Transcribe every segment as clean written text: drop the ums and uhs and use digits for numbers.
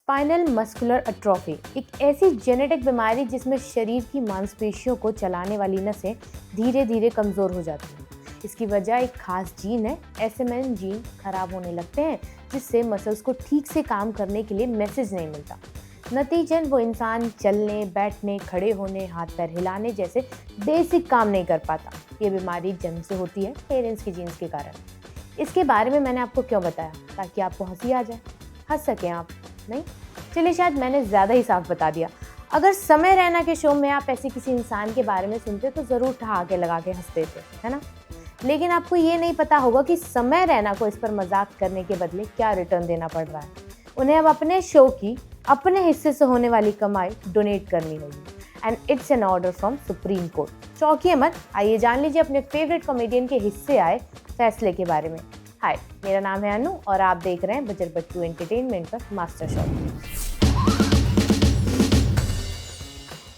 Spinal muscular atrophy एक ऐसी genetic बीमारी जिसमें शरीर की मांसपेशियों को चलाने वाली नसें धीरे धीरे कमज़ोर हो जाती हैं। इसकी वजह एक खास जीन है, SMN जीन खराब होने लगते हैं जिससे मसल्स को ठीक से काम करने के लिए मैसेज नहीं मिलता। नतीजन वो इंसान चलने, बैठने, खड़े होने, हाथ पैर हिलाने जैसे बेसिक काम नहीं कर पाता। ये बीमारी जन्म से होती है, पेरेंट्स की जीन्स के कारण। इसके बारे में मैंने आपको क्यों बताया? ताकि आपको हंसी आ जाए, हंस सकें आप। नहीं, चलिए शायद मैंने ज़्यादा ही साफ बता दिया। अगर समय रैना के शो में आप ऐसे किसी इंसान के बारे में सुनते तो ज़रूर ठहाके लगा के हंसते थे, है ना? लेकिन आपको ये नहीं पता होगा कि समय रैना को इस पर मजाक करने के बदले क्या रिटर्न देना पड़ रहा है। उन्हें अब अपने शो की अपने हिस्से से होने वाली कमाई डोनेट करनी होगी and it's an order from Supreme Court. चौंकिए मत, आइए जान लीजिए अपने फेवरेट कॉमेडियन के हिस्से आए फैसले के बारे में। हाय, मेरा नाम है अनु और आप देख रहे हैं बजर बट्टू एंटरटेनमेंट पर मास्टर शॉट।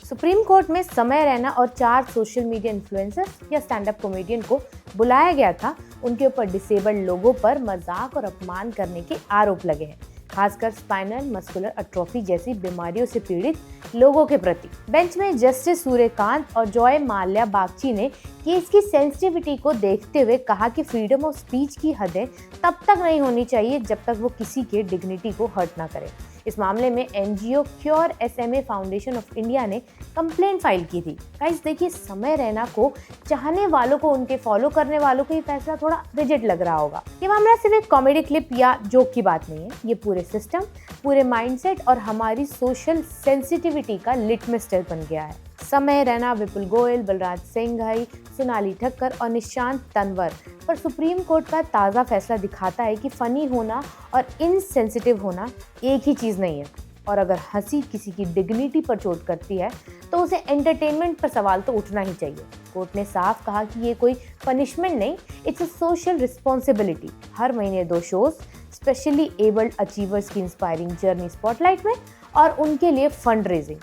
सुप्रीम कोर्ट में समय रैना और 4 सोशल मीडिया इन्फ्लुएंसर्स या स्टैंड अप कॉमेडियन को बुलाया गया था। उनके ऊपर डिसेबल्ड लोगों पर मजाक और अपमान करने के आरोप लगे हैं, खासकर स्पाइनल मस्कुलर एट्रोफी जैसी बीमारियों से पीड़ित लोगों के प्रति। बेंच में जस्टिस सूर्यकांत और जॉय माल्या बागची ने केस की सेंसिटिविटी को देखते हुए कहा कि फ्रीडम ऑफ स्पीच की हदें तब तक नहीं होनी चाहिए जब तक वो किसी के डिग्निटी को हर्ट ना करे। इस मामले में NGO cure SMA foundation of India ने कंप्लेंट फाइल की थी। गाइस देखिए, समय रैना को चाहने वालों को, उनके फॉलो करने वालों को ये फैसला थोड़ा रिजिड लग रहा होगा। ये मामला सिर्फ एक कॉमेडी क्लिप या जोक की बात नहीं है, ये पूरे सिस्टम, पूरे माइंडसेट और हमारी सोशल सेंसिटिविटी का लिटमस टेस्ट बन गया है। समय रैना, विपुल गोयल, बलराज सिंघाई, सोनाली ठक्कर और निशांत तंवर पर सुप्रीम कोर्ट का ताज़ा फैसला दिखाता है कि फ़नी होना और इनसेंसिटिव होना एक ही चीज़ नहीं है। और अगर हंसी किसी की डिग्निटी पर चोट करती है तो उसे एंटरटेनमेंट पर सवाल तो उठना ही चाहिए। कोर्ट ने साफ कहा कि ये कोई पनिशमेंट नहीं, इट्स अ सोशल रिस्पॉन्सिबिलिटी। हर महीने 2 शोज स्पेशली एबल्ड अचीवर्स की इंस्पायरिंग जर्नी स्पॉटलाइट में और उनके लिए फंड रेजिंग।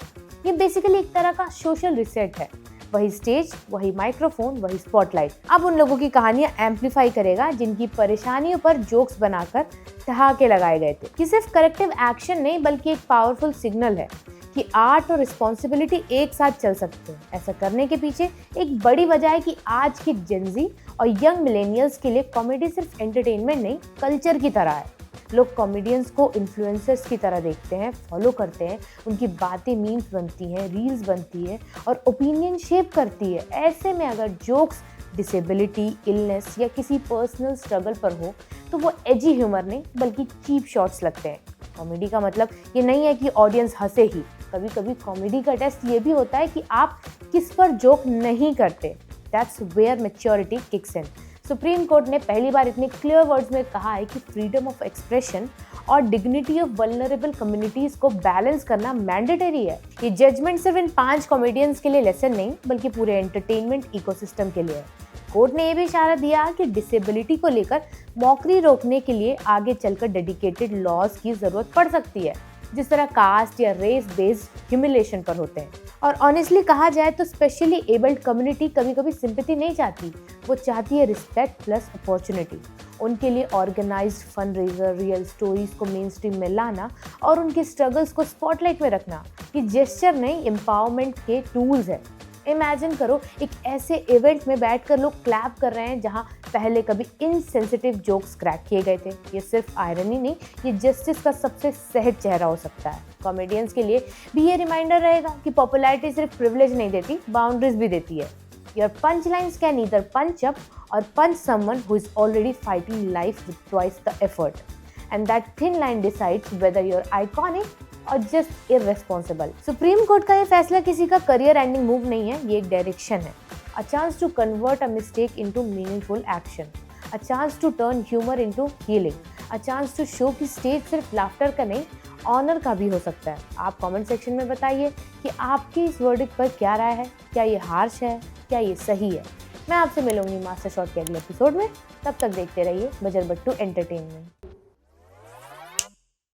ये बेसिकली एक तरह का सोशल रिसेट है। वही स्टेज, वही माइक्रोफोन, वही स्पॉटलाइट अब उन लोगों की कहानियां एम्पलीफाई करेगा जिनकी परेशानियों पर जोक्स बनाकर ठहाके लगाए गए थे। ये सिर्फ करेक्टिव एक्शन नहीं बल्कि एक पावरफुल सिग्नल है कि आर्ट और रिस्पॉन्सिबिलिटी एक साथ चल सकते हैं। ऐसा करने के पीछे एक बड़ी वजह है कि आज की जेनजी और यंग मिलेनियल्स के लिए कॉमेडी सिर्फ एंटरटेनमेंट नहीं, कल्चर की तरह है। लोग कॉमेडियंस को इन्फ्लुएंसर्स की तरह देखते हैं, फॉलो करते हैं, उनकी बातें मीम्स बनती हैं, रील्स बनती हैं और ओपिनियन शेप करती है। ऐसे में अगर जोक्स डिसेबिलिटी, इलनेस या किसी पर्सनल स्ट्रगल पर हो तो वो एजी ह्यूमर नहीं बल्कि चीप शॉट्स लगते हैं। कॉमेडी का मतलब ये नहीं है कि ऑडियंस हंसे ही। कभी कभी कॉमेडी का टेस्ट ये भी होता है कि आप किस पर जोक नहीं करते। That's where maturity kicks in. Supreme court ने पहली बार इतने क्लियर वर्ड्स में कहा है कि फ्रीडम ऑफ एक्सप्रेशन और डिग्निटी ऑफ वल्नरेबल कम्युनिटीज को बैलेंस करना मैंडेटरी है। ये जजमेंट सिर्फ इन 5 कॉमेडियंस के लिए लेसन नहीं बल्कि पूरे एंटरटेनमेंट इकोसिस्टम के लिए है। कोर्ट ने यह भी इशारा दिया कि डिसेबिलिटी को लेकर मॉकरी रोकने के लिए आगे चलकर डेडिकेटेड लॉज की जरूरत पड़ सकती है, जिस तरह कास्ट या रेस बेस्ड ह्यूमिलेशन पर होते हैं। और ऑनेस्टली कहा जाए तो स्पेशली एबल्ड कम्युनिटी कभी कभी सिंपैथी नहीं चाहती, वो चाहती है रिस्पेक्ट प्लस अपॉर्चुनिटी। उनके लिए organised fundraiser, real stories को मेन स्ट्रीम में लाना और उनके स्ट्रगल्स को स्पॉटलाइट में रखना, ये जेस्चर नहीं, एम्पावरमेंट के टूल्स है। इमेजिन करो, एक ऐसे इवेंट में बैठकर लोग क्लैप कर रहे हैं जहां पहले कभी इनसेंसिटिव जोक्स क्रैक किए गए थे। ये सिर्फ आयरनी नहीं, ये जस्टिस का सबसे सहज चेहरा हो सकता है। कॉमेडियंस के लिए भी ये रिमाइंडर रहेगा कि पॉपुलैरिटी सिर्फ प्रिविलेज नहीं देती, बाउंड्रीज भी देती है। Your punch lines can either punch up or punch someone who is already fighting life with twice the effort, and that thin line decides whether you're iconic or just irresponsible. Supreme Court का ये फैसला किसी का career ending move नहीं है, ये एक direction है। A chance to convert a mistake into meaningful action, a chance to turn humour into healing, a chance to show कि स्टेज सिर्फ लाफ्टर का नहीं, ऑनर का भी हो सकता है। आप कमेंट सेक्शन में बताइए कि आपकी इस वर्डिक्ट पर क्या राय है। क्या ये हार्श है, क्या ये सही है? मैं आपसे मिलूंगी मास्टर शॉट के अगले एपिसोड में। तब तक देखते रहिए बजर बट्टू एंटरटेनमेंट।